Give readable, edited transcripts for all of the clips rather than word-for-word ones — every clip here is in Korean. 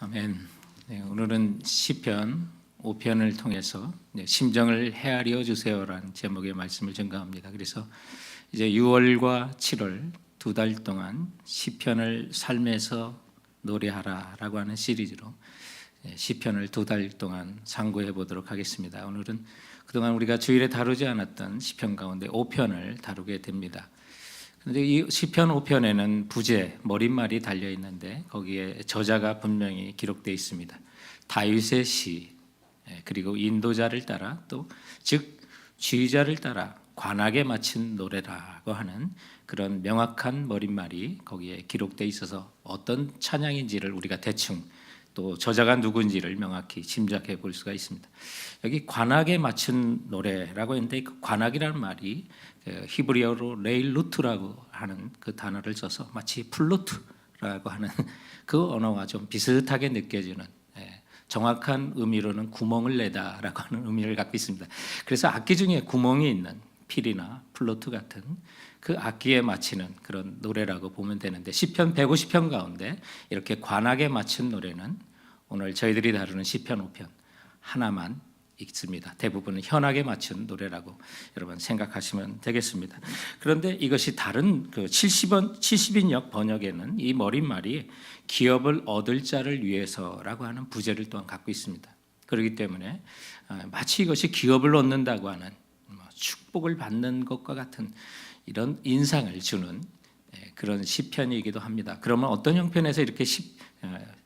아멘. 네, 오늘은 시편 5편을 통해서 심정을 헤아려 주세요라는 제목의 말씀을 전가합니다. 그래서 이제 6월과 7월 두 달 동안 시편을 삶에서 노래하라라고 하는 시리즈로 시편을 두 달 동안 상고해 보도록 하겠습니다. 오늘은 그동안 우리가 주일에 다루지 않았던 시편 가운데 5편을 다루게 됩니다. 그런데 이 시편 5편에는 부제, 머릿말이 달려 있는데 거기에 저자가 분명히 기록되어 있습니다. 다윗의 시, 그리고 인도자를 따라 또 즉 지휘자를 따라 관악에 맞춘 노래라고 하는 그런 명확한 머릿말이 거기에 기록되어 있어서 어떤 찬양인지를 우리가 대충 또 저자가 누군지를 명확히 짐작해 볼 수가 있습니다. 여기 관악에 맞춘 노래라고 했는데 그 관악이라는 말이 히브리어로 레일루트라고 하는 그 단어를 써서 마치 플루트라고 하는 그 언어와 좀 비슷하게 느껴지는 정확한 의미로는 구멍을 내다라고 하는 의미를 갖고 있습니다. 그래서 악기 중에 구멍이 있는 필이나 플루트 같은 그 악기에 맞추는 그런 노래라고 보면 되는데 시편 150편 가운데 이렇게 관악에 맞춘 노래는 오늘 저희들이 다루는 시편 5편 하나만 있습니다. 대부분은 현악에 맞춘 노래라고 여러분 생각하시면 되겠습니다. 그런데 이것이 다른 그 70인역 번역에는 이 머릿말이 기업을 얻을 자를 위해서라고 하는 부제를 또한 갖고 있습니다. 그렇기 때문에 마치 이것이 기업을 얻는다고 하는 축복을 받는 것과 같은 이런 인상을 주는 그런 시편이기도 합니다. 그러면 어떤 형편에서 이렇게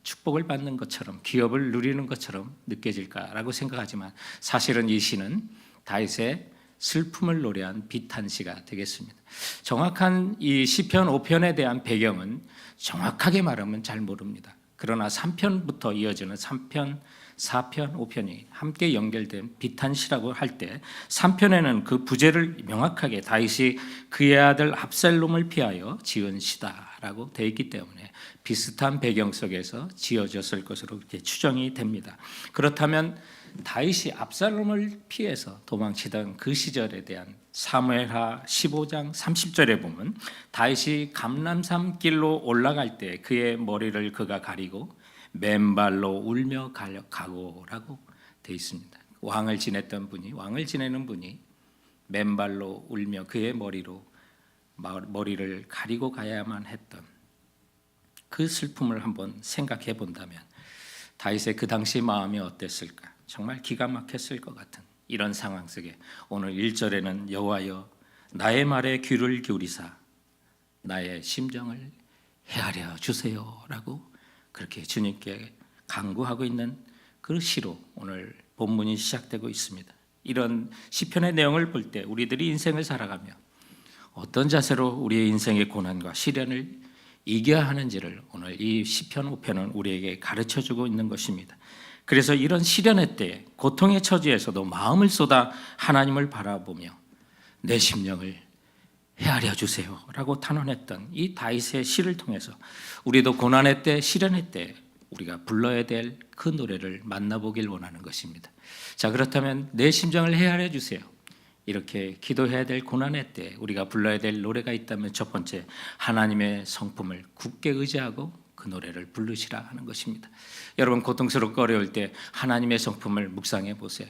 축복을 받는 것처럼 기업을 누리는 것처럼 느껴질까라고 생각하지만 사실은 이 시는 다윗의 슬픔을 노래한 비탄시가 되겠습니다. 정확한 이 시편 5편에 대한 배경은 정확하게 말하면 잘 모릅니다. 그러나 3편부터 이어지는 3편, 4편, 5편이 함께 연결된 비탄시라고 할 때 3편에는 그 부제를 명확하게 다윗이 그의 아들 압살롬을 피하여 지은 시다라고 되어 있기 때문에 비슷한 배경 속에서 지어졌을 것으로 이렇게 추정이 됩니다. 그렇다면 다윗이 압살롬을 피해서 도망치던 그 시절에 대한 사무엘하 15장 30절에 보면 다윗이 감람산 길로 올라갈 때 그의 머리를 그가 가리고 맨발로 울며 가고라고 되어 있습니다. 왕을 지내는 분이 맨발로 울며 그의 머리를 가리고 가야만 했던 그 슬픔을 한번 생각해 본다면 다윗의 그 당시 마음이 어땠을까? 정말 기가 막혔을 것 같은 이런 상황 속에 오늘 1절에는 여호와여 나의 말에 귀를 기울이사 나의 심정을 헤아려 주세요라고 그렇게 주님께 간구하고 있는 그 시로 오늘 본문이 시작되고 있습니다. 이런 시편의 내용을 볼 때 우리들이 인생을 살아가며 어떤 자세로 우리의 인생의 고난과 시련을 이겨야 하는지를 오늘 이 시편 5편은 우리에게 가르쳐주고 있는 것입니다. 그래서 이런 시련의 때에 고통의 처지에서도 마음을 쏟아 하나님을 바라보며 내 심령을 헤아려 주세요 라고 탄원했던 이 다윗의 시를 통해서 우리도 고난의 때 시련의 때 우리가 불러야 될 그 노래를 만나보길 원하는 것입니다. 자, 그렇다면 내 심정을 헤아려 주세요 이렇게 기도해야 될 고난의 때 우리가 불러야 될 노래가 있다면 첫 번째 하나님의 성품을 굳게 의지하고 그 노래를 부르시라 하는 것입니다. 여러분 고통스럽고 어려울 때 하나님의 성품을 묵상해 보세요.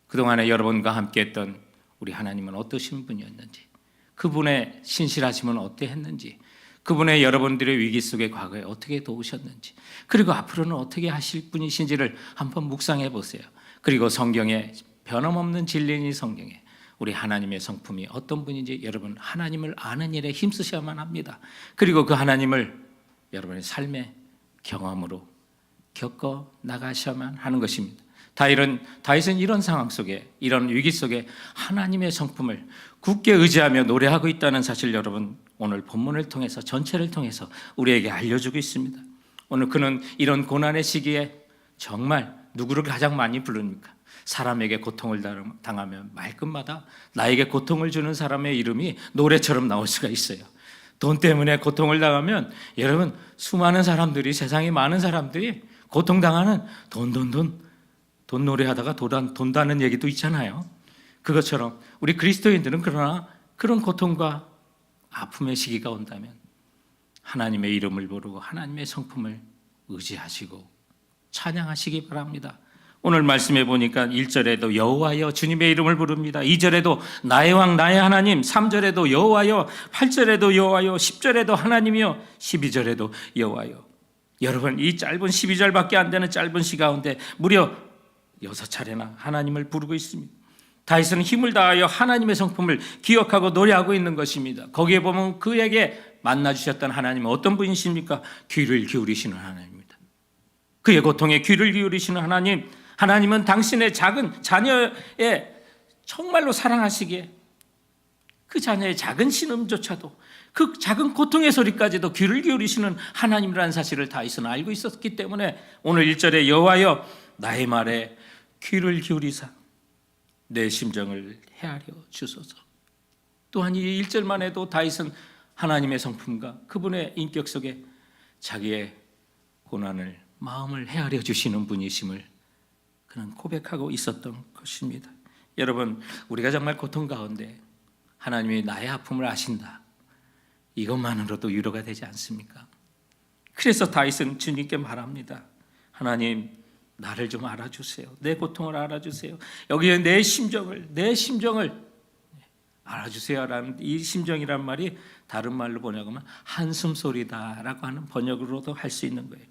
그동안에 여러분과 함께 했던 우리 하나님은 어떠신 분이었는지 그분의 신실하심은 어떠했는지 그분의 여러분들의 위기 속에 과거에 어떻게 도우셨는지 그리고 앞으로는 어떻게 하실 분이신지를 한번 묵상해 보세요. 그리고 성경에 변함없는 진리인 이 성경에 우리 하나님의 성품이 어떤 분인지 여러분 하나님을 아는 일에 힘쓰셔야만 합니다. 그리고 그 하나님을 여러분의 삶의 경험으로 겪어 나가셔야만 하는 것입니다. 다윗은 이런 상황 속에 이런 위기 속에 하나님의 성품을 굳게 의지하며 노래하고 있다는 사실 여러분 오늘 본문을 통해서 전체를 통해서 우리에게 알려주고 있습니다. 오늘 그는 이런 고난의 시기에 정말 누구를 가장 많이 부릅니까? 사람에게 고통을 당하면 말끝마다 나에게 고통을 주는 사람의 이름이 노래처럼 나올 수가 있어요. 돈 때문에 고통을 당하면 여러분 수많은 사람들이 세상에 많은 사람들이 고통당하는 돈 노래하다가 돈다는 얘기도 있잖아요. 그것처럼 우리 그리스도인들은 그러나 그런 고통과 아픔의 시기가 온다면 하나님의 이름을 부르고 하나님의 성품을 의지하시고 찬양하시기 바랍니다. 오늘 말씀해 보니까 1절에도 여호와여 주님의 이름을 부릅니다. 2절에도 나의 왕 나의 하나님, 3절에도 여호와여, 8절에도 여호와여, 10절에도 하나님이여, 12절에도 여호와여. 여러분, 이 짧은 12절밖에 안 되는 짧은 시 가운데 무려 6차례나 하나님을 부르고 있습니다. 다윗은 힘을 다하여 하나님의 성품을 기억하고 노래하고 있는 것입니다. 거기에 보면 그에게 만나주셨던 하나님은 어떤 분이십니까? 귀를 기울이시는 하나님입니다. 그의 고통에 귀를 기울이시는 하나님, 하나님은 당신의 작은 자녀의 정말로 사랑하시기에 그 자녀의 작은 신음조차도, 그 작은 고통의 소리까지도 귀를 기울이시는 하나님이라는 사실을 다윗은 알고 있었기 때문에 오늘 1절에 여호와여 나의 말에 귀를 기울이사 내 심정을 헤아려 주소서. 또한 이 1절만 해도 다윗은 하나님의 성품과 그분의 인격 속에 자기의 고난을, 마음을 헤아려 주시는 분이심을 그는 고백하고 있었던 것입니다. 여러분, 우리가 정말 고통 가운데 하나님이 나의 아픔을 아신다, 이것만으로도 위로가 되지 않습니까? 그래서 다윗은 주님께 말합니다. 하나님, 나를 좀 알아주세요. 내 고통을 알아주세요. 여기에 내 심정을 알아주세요라는 이 심정이란 말이 다른 말로 번역하면 한숨소리다라고 하는 번역으로도 할 수 있는 거예요.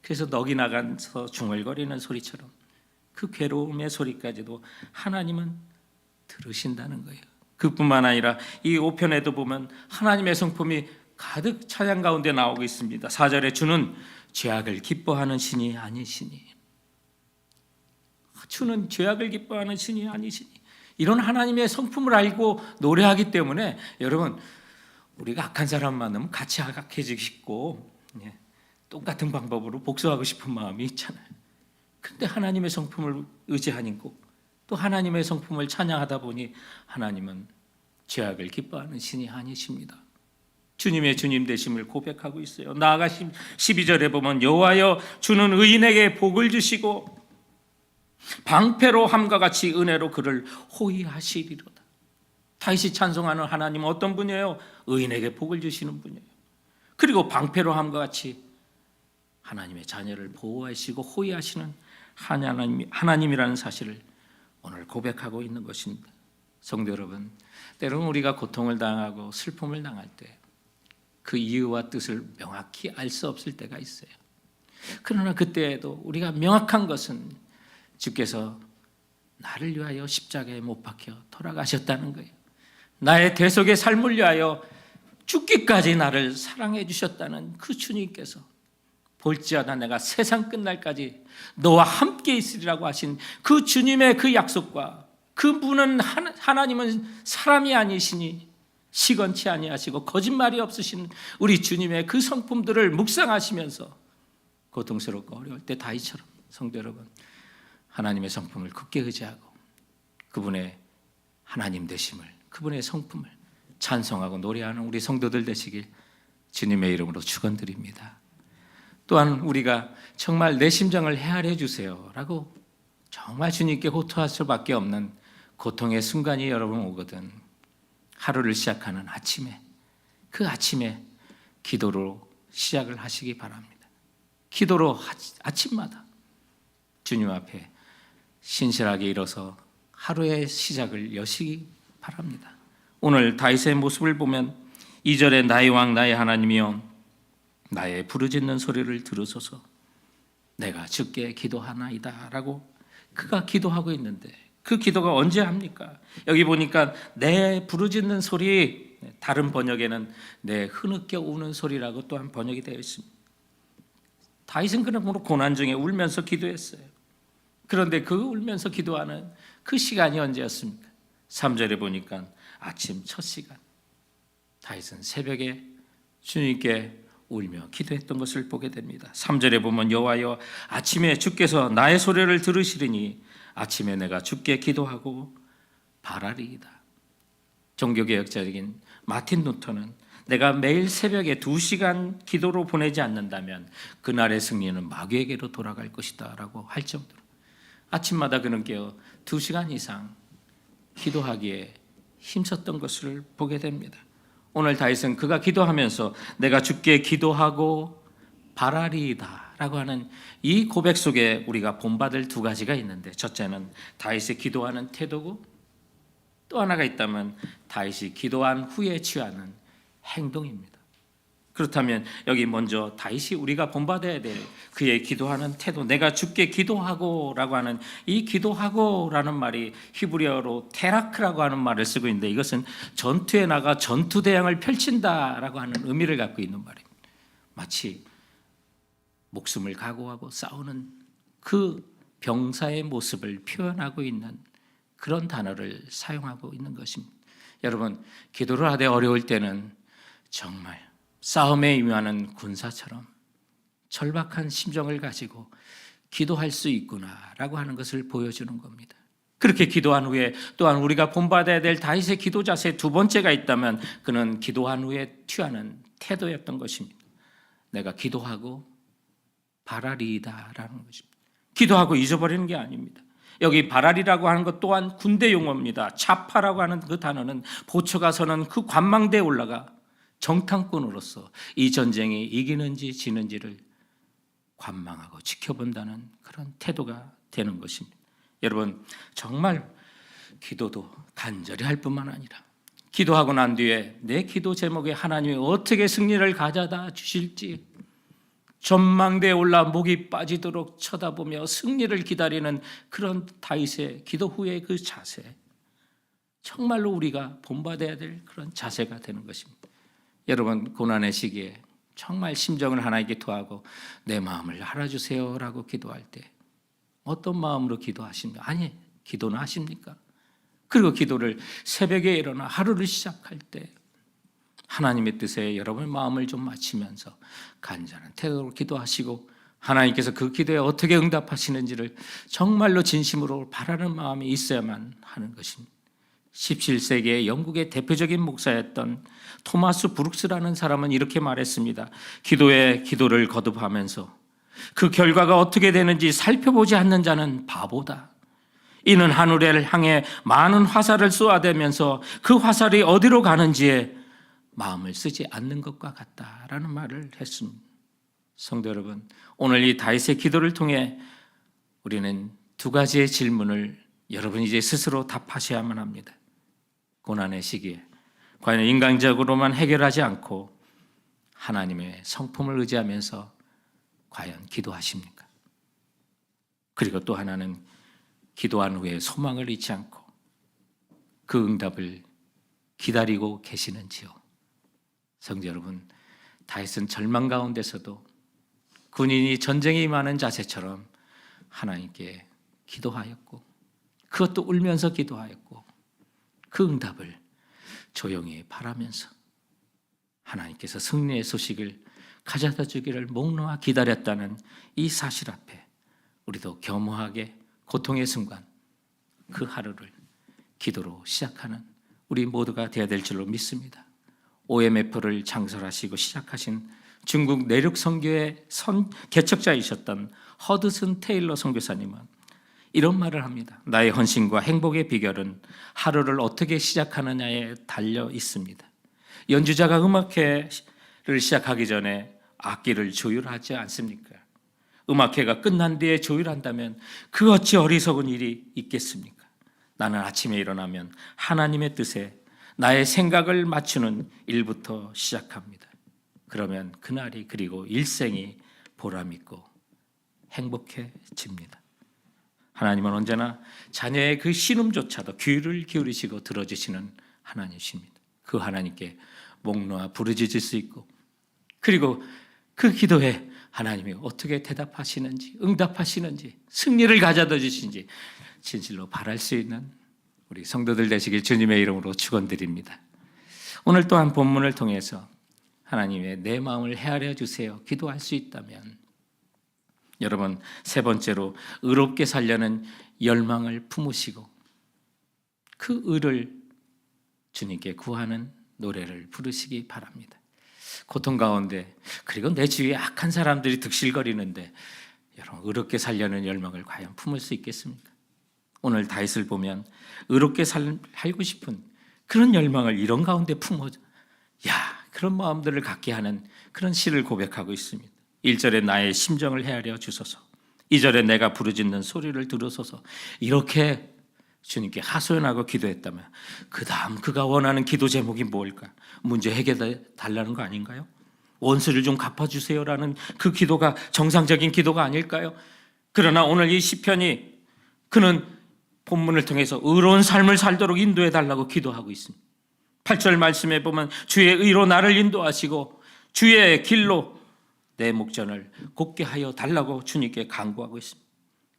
그래서 넋이 나가서 중얼거리는 소리처럼 그 괴로움의 소리까지도 하나님은 들으신다는 거예요. 그뿐만 아니라 이 5편에도 보면 하나님의 성품이 가득 찬양 가운데 나오고 있습니다. 4절에 주는 죄악을 기뻐하는 신이 아니시니, 주는 죄악을 기뻐하는 신이 아니시니, 이런 하나님의 성품을 알고 노래하기 때문에 여러분, 우리가 악한 사람 만나면 같이 악해지고 싶고 똑같은 방법으로 복수하고 싶은 마음이 있잖아요. 그런데 하나님의 성품을 의지하니까 또 하나님의 성품을 찬양하다 보니 하나님은 죄악을 기뻐하는 신이 아니십니다. 주님의 주님 되심을 고백하고 있어요. 나아가 12절에 보면 여호와여 주는 의인에게 복을 주시고 방패로 함과 같이 은혜로 그를 호위하시리로다. 다윗이 찬송하는 하나님은 어떤 분이에요? 의인에게 복을 주시는 분이에요. 그리고 방패로 함과 같이 하나님의 자녀를 보호하시고 호위하시는 하나님이라는 사실을 오늘 고백하고 있는 것입니다. 성도 여러분, 때로는 우리가 고통을 당하고 슬픔을 당할 때 그 이유와 뜻을 명확히 알 수 없을 때가 있어요. 그러나 그때에도 우리가 명확한 것은 주께서 나를 위하여 십자가에 못 박혀 돌아가셨다는 거예요. 나의 대속의 삶을 위하여 죽기까지 나를 사랑해 주셨다는 그 주님께서 볼지어다 내가 세상 끝날까지 너와 함께 있으리라고 하신 그 주님의 그 약속과 그분은 하나님은 사람이 아니시니 시건치 아니하시고 거짓말이 없으신 우리 주님의 그 성품들을 묵상하시면서 고통스럽고 어려울 때 다윗처럼 성도 여러분, 하나님의 성품을 굳게 의지하고 그분의 하나님 되심을, 그분의 성품을 찬송하고 노래하는 우리 성도들 되시길 주님의 이름으로 축원드립니다. 또한 우리가 정말 내 심정을 헤아려 주세요라고 정말 주님께 호소할 수밖에 없는 고통의 순간이 여러분 오거든 하루를 시작하는 아침에, 그 아침에 기도로 시작을 하시기 바랍니다. 기도로 아침마다 주님 앞에 신실하게 일어서 하루의 시작을 여시기 바랍니다. 오늘 다윗의 모습을 보면 2절에 나의 왕 나의 하나님이여 나의 부르짖는 소리를 들으소서 내가 주께 기도하나이다 라고 그가 기도하고 있는데 그 기도가 언제 합니까? 여기 보니까 내 부르짖는 소리, 다른 번역에는 내 흐느껴 우는 소리라고 또한 번역이 되어 있습니다. 다윗은 그러므로 고난 중에 울면서 기도했어요. 그런데 그 울면서 기도하는 그 시간이 언제였습니까? 3절에 보니까 아침 첫 시간, 다윗은 새벽에 주님께 울며 기도했던 것을 보게 됩니다. 3절에 보면 여호와여 아침에 주께서 나의 소리를 들으시리니 아침에 내가 주께 기도하고 바라리이다. 종교개혁자적인 마틴 루터는 내가 매일 새벽에 2시간 기도로 보내지 않는다면 그날의 승리는 마귀에게로 돌아갈 것이다 라고 할 정도로 아침마다 그는 깨어 2시간 이상 기도하기에 힘썼던 것을 보게 됩니다. 오늘 다윗은 그가 기도하면서 내가 주께 기도하고 바라리이다 라고 하는 이 고백 속에 우리가 본받을 두 가지가 있는데, 첫째는 다윗의 기도하는 태도고, 또 하나가 있다면 다윗이 기도한 후에 취하는 행동입니다. 그렇다면 여기 먼저 다윗이 우리가 본받아야 될 그의 기도하는 태도, 내가 주께 기도하고 라고 하는 이 기도하고 라는 말이 히브리어로 테라크라고 하는 말을 쓰고 있는데, 이것은 전투에 나가 전투 대항을 펼친다 라고 하는 의미를 갖고 있는 말입니다. 마치 목숨을 각오하고 싸우는 그 병사의 모습을 표현하고 있는 그런 단어를 사용하고 있는 것입니다. 여러분, 기도를 하되 어려울 때는 정말 싸움에 임하는 군사처럼 절박한 심정을 가지고 기도할 수 있구나라고 하는 것을 보여주는 겁니다. 그렇게 기도한 후에 또한 우리가 본받아야 될 다윗의 기도 자세 두 번째가 있다면, 그는 기도한 후에 취하는 태도였던 것입니다. 내가 기도하고 바라리이다라는 것입니다. 기도하고 잊어버리는 게 아닙니다. 여기 바라리라고 하는 것 또한 군대 용어입니다. 차파라고 하는 그 단어는 보초가 서는 그 관망대에 올라가 정탐꾼으로서 이 전쟁이 이기는지 지는지를 관망하고 지켜본다는 그런 태도가 되는 것입니다. 여러분, 정말 기도도 간절히 할 뿐만 아니라 기도하고 난 뒤에 내 기도 제목에 하나님이 어떻게 승리를 가져다 주실지 전망대에 올라 목이 빠지도록 쳐다보며 승리를 기다리는 그런 다윗의 기도 후의 그 자세, 정말로 우리가 본받아야 될 그런 자세가 되는 것입니다. 여러분, 고난의 시기에 정말 심정을 하나님께 토하고 내 마음을 알아주세요 라고 기도할 때 어떤 마음으로 기도하십니까? 아니, 기도는 하십니까? 그리고 기도를 새벽에 일어나 하루를 시작할 때 하나님의 뜻에 여러분의 마음을 좀 맞추면서 간절한 태도로 기도하시고 하나님께서 그 기도에 어떻게 응답하시는지를 정말로 진심으로 바라는 마음이 있어야만 하는 것입니다. 17세기의 영국의 대표적인 목사였던 토마스 브룩스라는 사람은 이렇게 말했습니다. 기도에 기도를 거듭하면서 그 결과가 어떻게 되는지 살펴보지 않는 자는 바보다. 이는 하늘을 향해 많은 화살을 쏘아대면서 그 화살이 어디로 가는지에 마음을 쓰지 않는 것과 같다라는 말을 했습니다. 성도 여러분, 오늘 이 다윗의 기도를 통해 우리는 두 가지의 질문을 여러분이 이제 스스로 답하셔야만 합니다. 고난의 시기에 과연 인간적으로만 해결하지 않고 하나님의 성품을 의지하면서 과연 기도하십니까? 그리고 또 하나는 기도한 후에 소망을 잃지 않고 그 응답을 기다리고 계시는지요? 성도 여러분, 다윗은 절망 가운데서도 군인이 전쟁에 임하는 자세처럼 하나님께 기도하였고, 그것도 울면서 기도하였고, 그 응답을 조용히 바라면서 하나님께서 승리의 소식을 가져다 주기를 목놓아 기다렸다는 이 사실 앞에 우리도 겸허하게 고통의 순간 그 하루를 기도로 시작하는 우리 모두가 되어야 될 줄로 믿습니다. OMF를 창설하시고 시작하신 중국 내륙 선교의 개척자이셨던 허드슨 테일러 선교사님은 이런 말을 합니다. 나의 헌신과 행복의 비결은 하루를 어떻게 시작하느냐에 달려 있습니다. 연주자가 음악회를 시작하기 전에 악기를 조율하지 않습니까? 음악회가 끝난 뒤에 조율한다면 그 어찌 어리석은 일이 있겠습니까? 나는 아침에 일어나면 하나님의 뜻에 나의 생각을 맞추는 일부터 시작합니다. 그러면 그날이 그리고 일생이 보람있고 행복해집니다. 하나님은 언제나 자녀의 그 신음조차도 귀를 기울이시고 들어주시는 하나님이십니다. 그 하나님께 목 놓아 부르짖을 수 있고, 그리고 그 기도에 하나님이 어떻게 대답하시는지, 응답하시는지, 승리를 가져다 주시는지 진실로 바랄 수 있는 우리 성도들 되시길 주님의 이름으로 축원드립니다. 오늘 또한 본문을 통해서 하나님의 내 마음을 헤아려 주세요 기도할 수 있다면, 여러분, 세 번째로 의롭게 살려는 열망을 품으시고 그 의를 주님께 구하는 노래를 부르시기 바랍니다. 고통 가운데, 그리고 내 주위에 악한 사람들이 득실거리는데 여러분, 의롭게 살려는 열망을 과연 품을 수 있겠습니까? 오늘 다윗을 보면 의롭게 살고 싶은 그런 열망을 이런 가운데 품어 그런 마음들을 갖게 하는 그런 시를 고백하고 있습니다. 1절에 나의 심정을 헤아려 주소서, 2절에 내가 부르짖는 소리를 들으소서. 이렇게 주님께 하소연하고 기도했다면 그 다음 그가 원하는 기도 제목이 뭘까? 문제 해결해 달라는 거 아닌가요? 원수를 좀 갚아주세요라는 그 기도가 정상적인 기도가 아닐까요? 그러나 오늘 이 시편이 그는 본문을 통해서 의로운 삶을 살도록 인도해 달라고 기도하고 있습니다. 8절 말씀에 보면 주의 의로 나를 인도하시고 주의 길로 내 목전을 곱게 하여 달라고 주님께 간구하고 있습니다.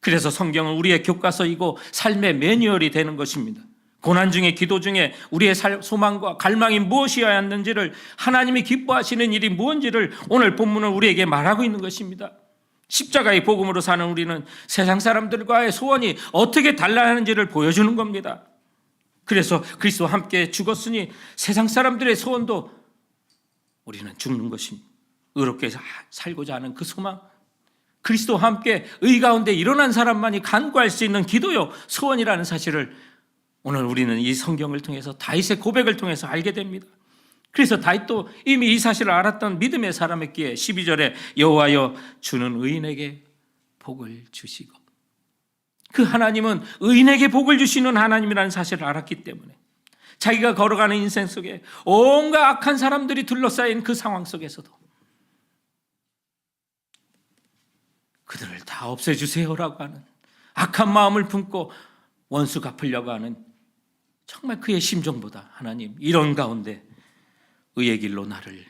그래서 성경은 우리의 교과서이고 삶의 매뉴얼이 되는 것입니다. 고난 중에, 기도 중에 우리의 소망과 갈망이 무엇이어야 하는지를, 하나님이 기뻐하시는 일이 무엇인지를 오늘 본문은 우리에게 말하고 있는 것입니다. 십자가의 복음으로 사는 우리는 세상 사람들과의 소원이 어떻게 달라하는지를 보여주는 겁니다. 그래서 그리스도와 함께 죽었으니 세상 사람들의 소원도 우리는 죽는 것입니다. 의롭게 살고자 하는 그 소망, 그리스도와 함께 의 가운데 일어난 사람만이 간구할 수 있는 기도요 소원이라는 사실을 오늘 우리는 이 성경을 통해서 다윗의 고백을 통해서 알게 됩니다. 그래서 다윗도 이미 이 사실을 알았던 믿음의 사람이기에 12절에 여호와여 주는 의인에게 복을 주시고, 그 하나님은 의인에게 복을 주시는 하나님이라는 사실을 알았기 때문에 자기가 걸어가는 인생 속에 온갖 악한 사람들이 둘러싸인 그 상황 속에서도 그들을 다 없애주세요라고 하는 악한 마음을 품고 원수 갚으려고 하는 정말 그의 심정보다 하나님 이런 가운데 의의 길로 나를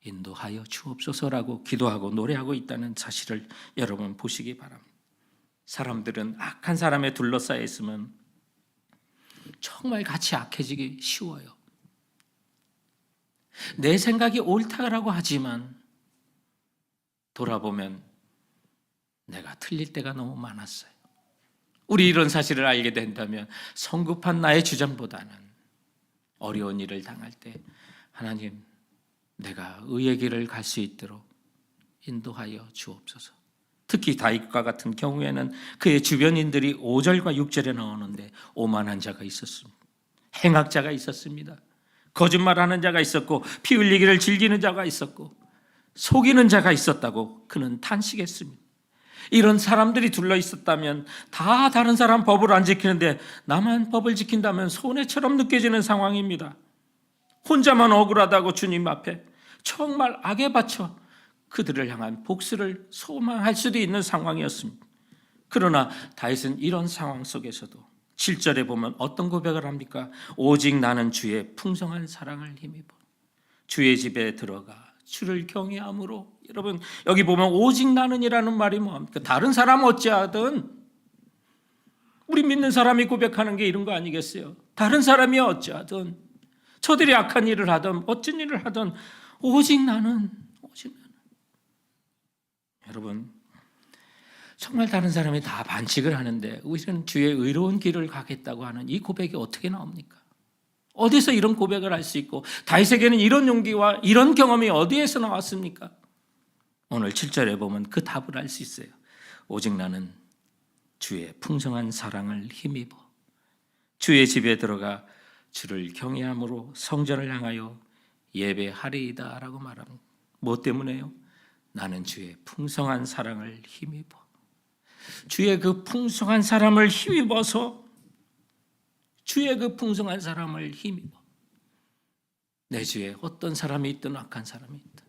인도하여 주옵소서라고 기도하고 노래하고 있다는 사실을 여러분 보시기 바랍니다. 사람들은 악한 사람에 둘러싸여 있으면 정말 같이 악해지기 쉬워요. 내 생각이 옳다라고 하지만 돌아보면 내가 틀릴 때가 너무 많았어요. 우리 이런 사실을 알게 된다면 성급한 나의 주장보다는 어려운 일을 당할 때 하나님 내가 의의 길을 갈 수 있도록 인도하여 주옵소서. 특히 다윗과 같은 경우에는 그의 주변인들이 5절과 6절에 나오는데 오만한 자가 있었습니다. 행악자가 있었습니다. 거짓말하는 자가 있었고 피 흘리기를 즐기는 자가 있었고 속이는 자가 있었다고 그는 탄식했습니다. 이런 사람들이 둘러 있었다면 다 다른 사람 법을 안 지키는데 나만 법을 지킨다면 손해처럼 느껴지는 상황입니다. 혼자만 억울하다고 주님 앞에 정말 악에 바쳐 그들을 향한 복수를 소망할 수도 있는 상황이었습니다. 그러나 다윗은 이런 상황 속에서도 7절에 보면 어떤 고백을 합니까? 오직 나는 주의 풍성한 사랑을 힘입어 주의 집에 들어가 주를 경외함으로. 여러분 여기 보면 오직 나는이라는 말이 뭐합니까? 다른 사람 어찌하든, 우리 믿는 사람이 고백하는 게 이런 거 아니겠어요? 다른 사람이 어찌하든, 저들이 악한 일을 하든 어쩐 일을 하든 오직 나는, 오직 나는. 여러분 정말 다른 사람이 다 반칙을 하는데 우리는 주의 의로운 길을 가겠다고 하는 이 고백이 어떻게 나옵니까? 어디서 이런 고백을 할 수 있고 다윗에게는 이런 용기와 이런 경험이 어디에서 나왔습니까? 오늘 7절에 보면 그 답을 알 수 있어요. 오직 나는 주의 풍성한 사랑을 힘입어 주의 집에 들어가 주를 경외함으로 성전을 향하여 예배하리이다 라고 말합니다. 뭐 때문에요? 나는 주의 풍성한 사랑을 힘입어. 주의 그 풍성한 사랑을 힘입어서, 주의 그 풍성한 사람을 힘입어 내 주에 어떤 사람이 있든 악한 사람이 있든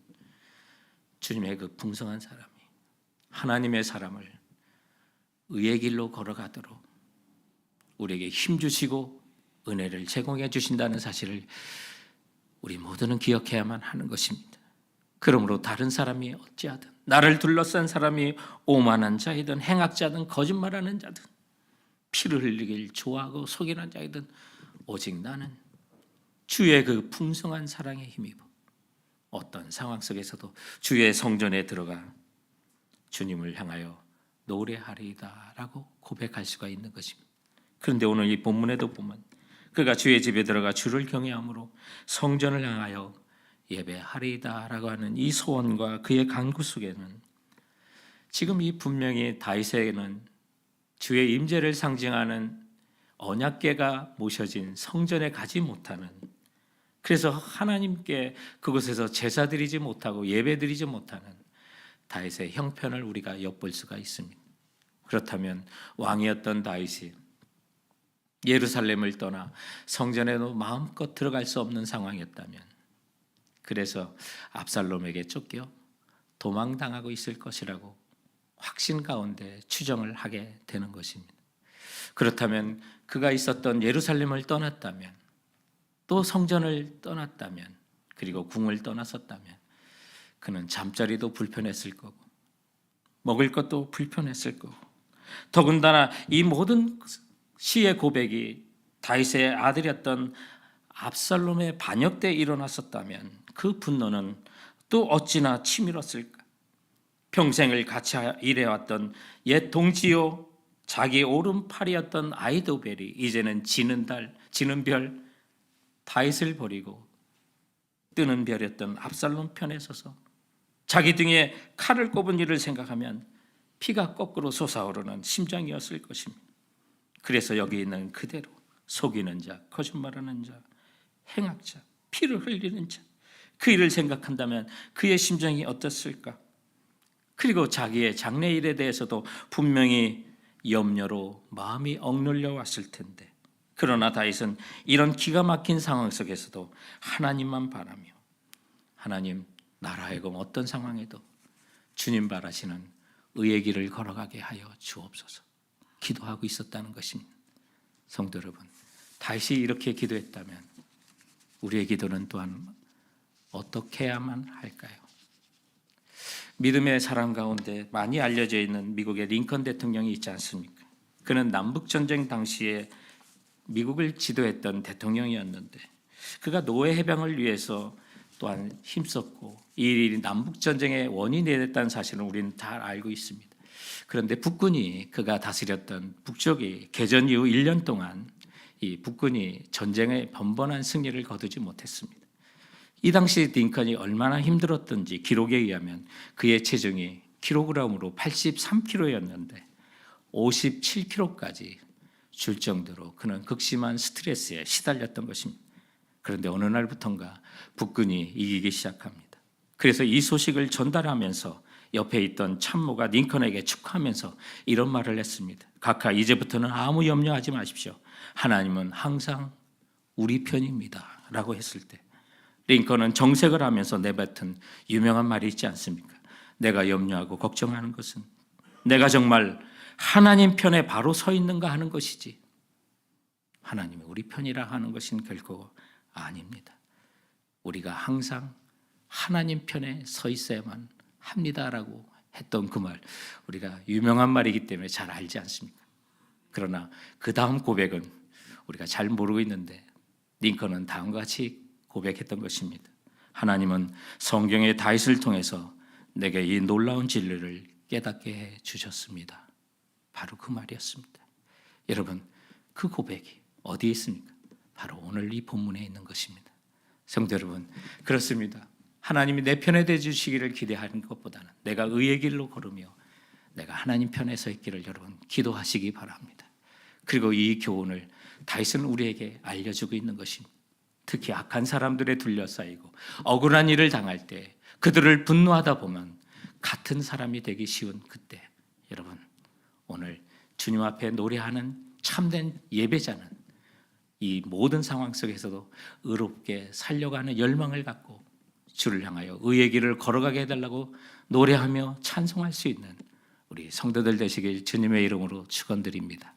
주님의 그 풍성한 사람이 하나님의 사람을 의의 길로 걸어가도록 우리에게 힘주시고 은혜를 제공해 주신다는 사실을 우리 모두는 기억해야만 하는 것입니다. 그러므로 다른 사람이 어찌하든, 나를 둘러싼 사람이 오만한 자이든 행악자든 거짓말하는 자든 피를 흘리길 좋아하고 속이는 자이든 오직 나는 주의 그 풍성한 사랑에 힘입어 어떤 상황 속에서도 주의 성전에 들어가 주님을 향하여 노래하리이다 라고 고백할 수가 있는 것입니다. 그런데 오늘 이 본문에도 보면 그가 주의 집에 들어가 주를 경외함으로 성전을 향하여 예배하리이다 라고 하는 이 소원과 그의 간구 속에는 지금 이 분명히 다윗에게는 주의 임재를 상징하는 언약궤가 모셔진 성전에 가지 못하는, 그래서 하나님께 그곳에서 제사 드리지 못하고 예배 드리지 못하는 다윗의 형편을 우리가 엿볼 수가 있습니다. 그렇다면 왕이었던 다윗이 예루살렘을 떠나 성전에도 마음껏 들어갈 수 없는 상황이었다면, 그래서 압살롬에게 쫓겨 도망당하고 있을 것이라고 확신 가운데 추정을 하게 되는 것입니다. 그렇다면 그가 있었던 예루살렘을 떠났다면, 또 성전을 떠났다면, 그리고 궁을 떠났었다면 그는 잠자리도 불편했을 거고 먹을 것도 불편했을 거고, 더군다나 이 모든 시의 고백이 다윗의 아들이었던 압살롬의 반역 때 일어났었다면 그 분노는 또 어찌나 치밀었을까. 평생을 같이 일해왔던 옛 동지요 자기 오른팔이었던 아히도벨이 이제는 지는 별 다윗을 버리고 뜨는 별이었던 압살롬 편에 서서 자기 등에 칼을 꼽은 일을 생각하면 피가 거꾸로 솟아오르는 심정이었을 것입니다. 그래서 여기 있는 그대로 속이는 자, 거짓말하는 자, 행악자, 피를 흘리는 자, 그 일을 생각한다면 그의 심정이 어떻을까? 그리고 자기의 장래일에 대해서도 분명히 염려로 마음이 억눌려 왔을 텐데, 그러나 다윗은 이런 기가 막힌 상황 속에서도 하나님만 바라며, 하나님 나라 하여금 어떤 상황에도 주님 바라시는 의의 길을 걸어가게 하여 주옵소서 기도하고 있었다는 것입니다. 성도 여러분, 다윗이 이렇게 기도했다면 우리의 기도는 또한 어떻게 해야만 할까요? 믿음의 사람 가운데 많이 알려져 있는 미국의 링컨 대통령이 있지 않습니까? 그는 남북전쟁 당시에 미국을 지도했던 대통령이었는데, 그가 노예 해방을 위해서 또한 힘썼고 이 일이 남북전쟁의 원인이 됐다는 사실은 우리는 잘 알고 있습니다. 그런데 북군이, 그가 다스렸던 북쪽이 개전 이후 1년 동안 이 북군이 전쟁의 번번한 승리를 거두지 못했습니다. 이 당시 링컨이 얼마나 힘들었던지 기록에 의하면 그의 체중이 킬로그램으로 83kg였는데 57kg까지 줄 정도로 그는 극심한 스트레스에 시달렸던 것입니다. 그런데 어느 날부턴가 북군이 이기기 시작합니다. 그래서 이 소식을 전달하면서 옆에 있던 참모가 링컨에게 축하하면서 이런 말을 했습니다. 각하, 이제부터는 아무 염려하지 마십시오. 하나님은 항상 우리 편입니다 라고 했을 때, 링컨은 정색을 하면서 내뱉은 유명한 말이 있지 않습니까? 내가 염려하고 걱정하는 것은 내가 정말 하나님 편에 바로 서 있는가 하는 것이지, 하나님이 우리 편이라 하는 것은 결코 아닙니다. 우리가 항상 하나님 편에 서 있어야만 합니다라고 했던 그 말, 우리가 유명한 말이기 때문에 잘 알지 않습니까? 그러나 그 다음 고백은 우리가 잘 모르고 있는데, 링컨은 다음과 같이 고백했던 것입니다. 하나님은 성경의 다윗을 통해서 내게 이 놀라운 진리를 깨닫게 해 주셨습니다. 바로 그 말이었습니다. 여러분, 그 고백이 어디에 있습니까? 바로 오늘 이 본문에 있는 것입니다. 성도 여러분, 그렇습니다. 하나님이 내 편에 대 주시기를 기대하는 것보다는 내가 의의 길로 걸으며 내가 하나님 편에 서 있기를 여러분 기도하시기 바랍니다. 그리고 이 교훈을 다윗은 우리에게 알려주고 있는 것입니다. 특히 악한 사람들에 둘러싸이고 억울한 일을 당할 때 그들을 분노하다 보면 같은 사람이 되기 쉬운 그때, 여러분 오늘 주님 앞에 노래하는 참된 예배자는 이 모든 상황 속에서도 의롭게 살려가는 열망을 갖고 주를 향하여 의의 길을 걸어가게 해달라고 노래하며 찬송할 수 있는 우리 성도들 되시길 주님의 이름으로 축원드립니다.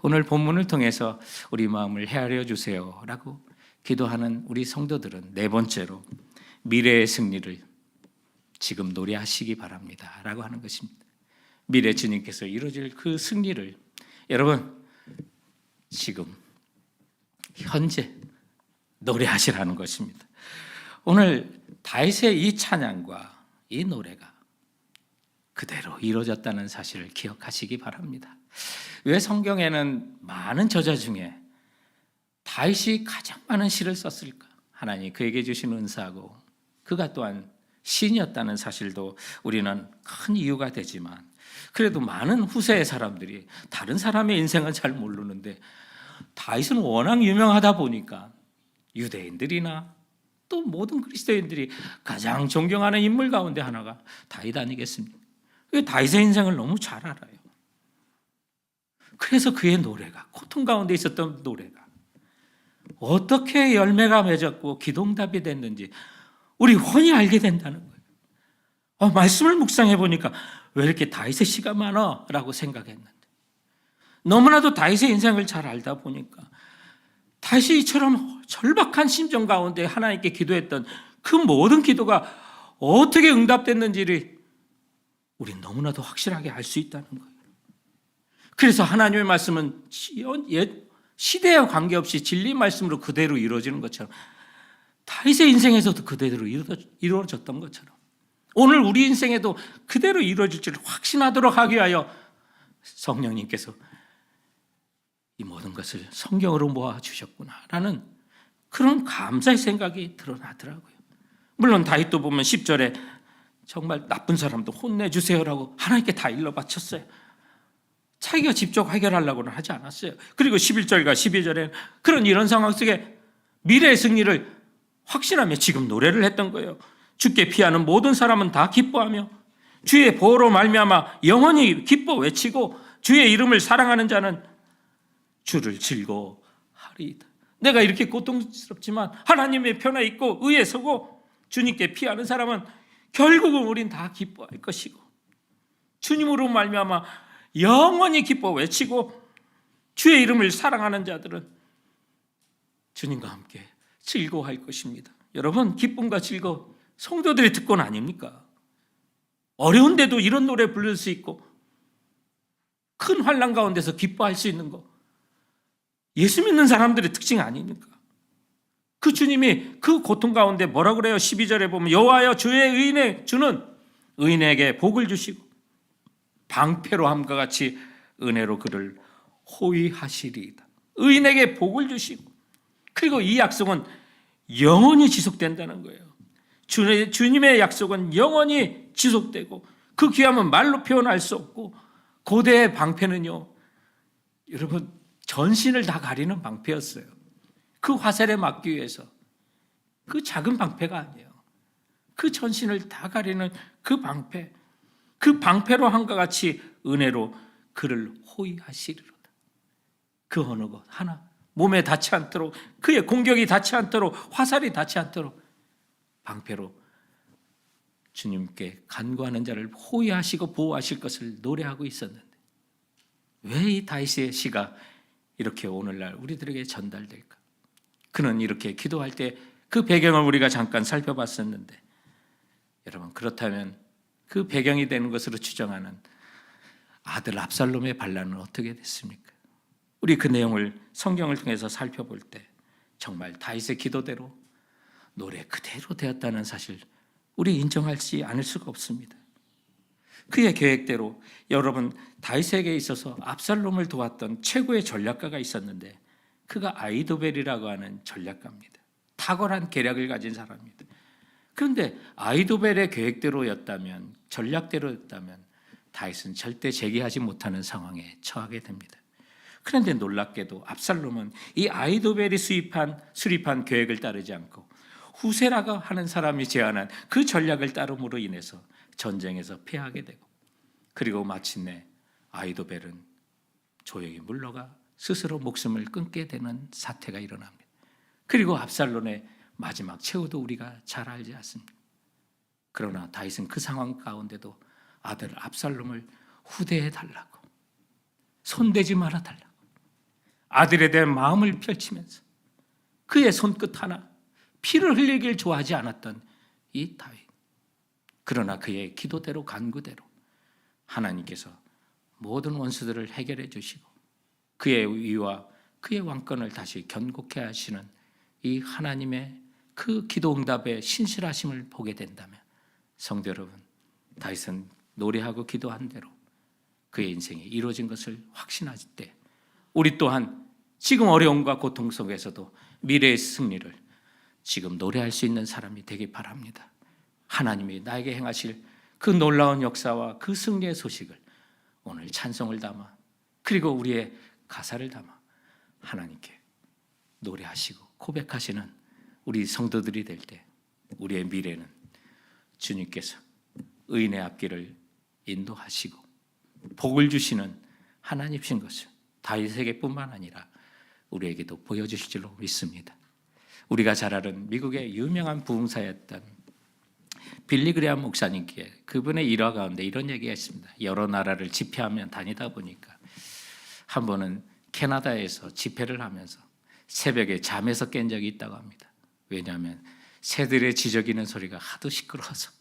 오늘 본문을 통해서 우리 마음을 헤아려 주세요라고 기도하는 우리 성도들은 네 번째로 미래의 승리를 지금 노래하시기 바랍니다 라고 하는 것입니다. 미래 주님께서 이루어질 그 승리를 여러분 지금 현재 노래하시라는 것입니다. 오늘 다윗의 이 찬양과 이 노래가 그대로 이루어졌다는 사실을 기억하시기 바랍니다. 왜 성경에는 많은 저자 중에 다윗이 가장 많은 시를 썼을까? 하나님 그에게 주신 은사고 그가 또한 시인이었다는 사실도 우리는 큰 이유가 되지만, 그래도 많은 후세의 사람들이 다른 사람의 인생은 잘 모르는데 다윗은 워낙 유명하다 보니까 유대인들이나 또 모든 그리스도인들이 가장 존경하는 인물 가운데 하나가 다윗 아니겠습니까? 다윗의 인생을 너무 잘 알아요. 그래서 그의 노래가, 고통 가운데 있었던 노래가 어떻게 열매가 맺었고 기도응답이 됐는지 우리 훤히 알게 된다는 거예요. 말씀을 묵상해 보니까 왜 이렇게 다윗의 시가 많아? 라고 생각했는데, 너무나도 다윗의 인생을 잘 알다 보니까 다윗이 이처럼 절박한 심정 가운데 하나님께 기도했던 그 모든 기도가 어떻게 응답됐는지를 우린 너무나도 확실하게 알 수 있다는 거예요. 그래서 하나님의 말씀은 시대와 관계없이 진리 말씀으로 그대로 이루어지는 것처럼 다윗의 인생에서도 그대로 이루어졌던 것처럼 오늘 우리 인생에도 그대로 이루어질 줄 확신하도록 하기 위하여 성령님께서 이 모든 것을 성경으로 모아주셨구나라는 그런 감사의 생각이 드러나더라고요. 물론 다윗도 보면 10절에 정말 나쁜 사람도 혼내주세요라고 하나님께 다 일러 바쳤어요. 자기가 직접 해결하려고는 하지 않았어요. 그리고 11절과 12절에 그런 이런 상황 속에 미래의 승리를 확신하며 지금 노래를 했던 거예요. 주께 피하는 모든 사람은 다 기뻐하며 주의 보호로 말미암아 영원히 기뻐 외치고 주의 이름을 사랑하는 자는 주를 즐거워하리이다. 내가 이렇게 고통스럽지만 하나님의 편에 있고 의에 서고 주님께 피하는 사람은 결국은 우린 다 기뻐할 것이고 주님으로 말미암아 영원히 기뻐 외치고 주의 이름을 사랑하는 자들은 주님과 함께 즐거워할 것입니다. 여러분, 기쁨과 즐거움 성도들의 특권 아닙니까? 어려운데도 이런 노래 부를 수 있고 큰 환난 가운데서 기뻐할 수 있는 거 예수 믿는 사람들의 특징 아닙니까? 그 주님이 그 고통 가운데 뭐라 그래요? 12절에 보면 여호와여 주의 의인의 주는 의인에게 복을 주시고 방패로 함과 같이 은혜로 그를 호위하시리이다. 의인에게 복을 주시고 그리고 이 약속은 영원히 지속된다는 거예요. 주님의 약속은 영원히 지속되고 그 귀함은 말로 표현할 수 없고 고대의 방패는요, 여러분 전신을 다 가리는 방패였어요. 그 화살에 막기 위해서 그 작은 방패가 아니에요. 그 전신을 다 가리는 그 방패, 그 방패로 함과 같이 은혜로 그를 호위하시리로다. 그 어느 것 하나 몸에 닿지 않도록, 그의 공격이 닿지 않도록, 화살이 닿지 않도록 방패로 주님께 간구하는 자를 호위하시고 보호하실 것을 노래하고 있었는데 왜 이 다윗의 시가 이렇게 오늘날 우리들에게 전달될까? 그는 이렇게 기도할 때 그 배경을 우리가 잠깐 살펴봤었는데, 여러분 그렇다면 그 배경이 되는 것으로 추정하는 아들 압살롬의 반란은 어떻게 됐습니까? 우리 그 내용을 성경을 통해서 살펴볼 때 정말 다윗의 기도대로 노래 그대로 되었다는 사실 우리 인정하지 않을 수가 없습니다. 그의 계획대로 여러분 다윗에게 있어서 압살롬을 도왔던 최고의 전략가가 있었는데 그가 아이도벨이라고 하는 전략가입니다. 탁월한 계략을 가진 사람입니다. 그런데 아이도벨의 계획대로였다면, 전략대로였다면 다윗은 절대 제기하지 못하는 상황에 처하게 됩니다. 그런데 놀랍게도 압살롬은 이 아이도벨이 수립한 계획을 따르지 않고 후세라가 하는 사람이 제안한 그 전략을 따름으로 인해서 전쟁에서 패하게 되고, 그리고 마침내 아이도벨은 조용히 물러가 스스로 목숨을 끊게 되는 사태가 일어납니다. 그리고 압살롬의 마지막 최후도 우리가 잘 알지 않습니까? 그러나 다윗은 그 상황 가운데도 아들 압살롬을 후대해 달라고, 손대지 말아 달라고 아들에 대한 마음을 펼치면서 그의 손끝 하나 피를 흘리길 좋아하지 않았던 이 다윗, 그러나 그의 기도대로 간구대로 하나님께서 모든 원수들을 해결해 주시고 그의 위와 그의 왕권을 다시 견고케 하시는 이 하나님의 그 기도 응답의 신실하심을 보게 된다면, 성도 여러분, 다윗은 노래하고 기도한 대로 그의 인생이 이루어진 것을 확신할 때 우리 또한 지금 어려움과 고통 속에서도 미래의 승리를 지금 노래할 수 있는 사람이 되길 바랍니다. 하나님이 나에게 행하실 그 놀라운 역사와 그 승리의 소식을 오늘 찬송을 담아, 그리고 우리의 가사를 담아 하나님께 노래하시고 고백하시는 우리 성도들이 될 때 우리의 미래는 주님께서 의인의 앞길을 인도하시고 복을 주시는 하나님이신 것을 다윗에게뿐만 아니라 우리에게도 보여주실 줄로 믿습니다. 우리가 잘 아는 미국의 유명한 부흥사였던 빌리 그레이엄 목사님께 그분의 일화 가운데 이런 얘기가 있습니다. 여러 나라를 집회하며 다니다 보니까 한 번은 캐나다에서 집회를 하면서 새벽에 잠에서 깬 적이 있다고 합니다. 왜냐하면 새들의 지저귀는 소리가 하도 시끄러워서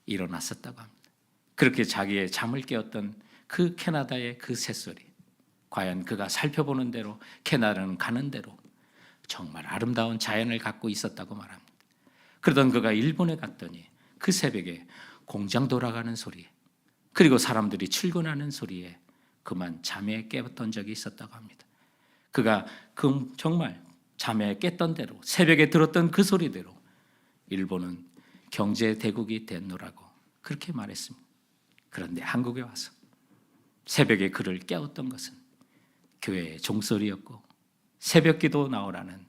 일어났었다고 합니다. 그렇게 자기의 잠을 깨웠던 그 캐나다의 그 새소리, 과연 그가 살펴보는 대로 캐나다는 가는 대로 정말 아름다운 자연을 갖고 있었다고 말합니다. 그러던 그가 일본에 갔더니 그 새벽에 공장 돌아가는 소리, 그리고 사람들이 출근하는 소리에 그만 잠에 깨었던 적이 있었다고 합니다. 그가 정말 잠에 깼던 대로 새벽에 들었던 그 소리대로 일본은 경제 대국이 됐노라고 그렇게 말했습니다. 그런데 한국에 와서 새벽에 그를 깨웠던 것은 교회의 종소리였고 새벽 기도 나오라는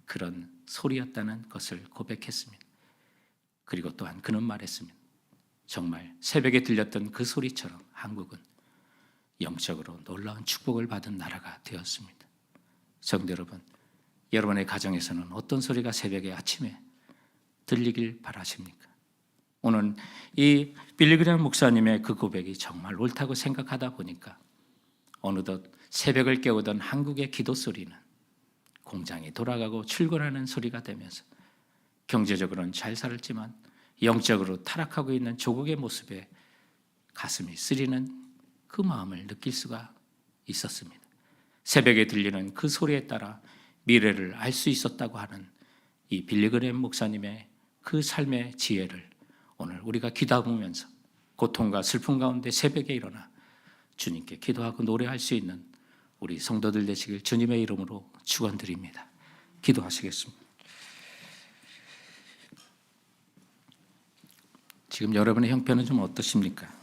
그런 소리였다는 것을 고백했습니다. 그리고 또한 그는 말했습니다. 정말 새벽에 들렸던 그 소리처럼 한국은 영적으로 놀라운 축복을 받은 나라가 되었습니다. 성도 여러분, 여러분의 가정에서는 어떤 소리가 새벽에 아침에 들리길 바라십니까? 오늘 이 빌리 그레이엄 목사님의 그 고백이 정말 옳다고 생각하다 보니까 어느덧 새벽을 깨우던 한국의 기도 소리는 공장이 돌아가고 출근하는 소리가 되면서 경제적으로는 잘 살았지만 영적으로 타락하고 있는 조국의 모습에 가슴이 쓰리는 그 마음을 느낄 수가 있었습니다. 새벽에 들리는 그 소리에 따라 미래를 알 수 있었다고 하는 이 빌리 그레이엄 목사님의 그 삶의 지혜를 오늘 우리가 기도하면서 고통과 슬픔 가운데 새벽에 일어나 주님께 기도하고 노래할 수 있는 우리 성도들 되시길 주님의 이름으로 축원드립니다. 기도하시겠습니다. 지금 여러분의 형편은 좀 어떠십니까?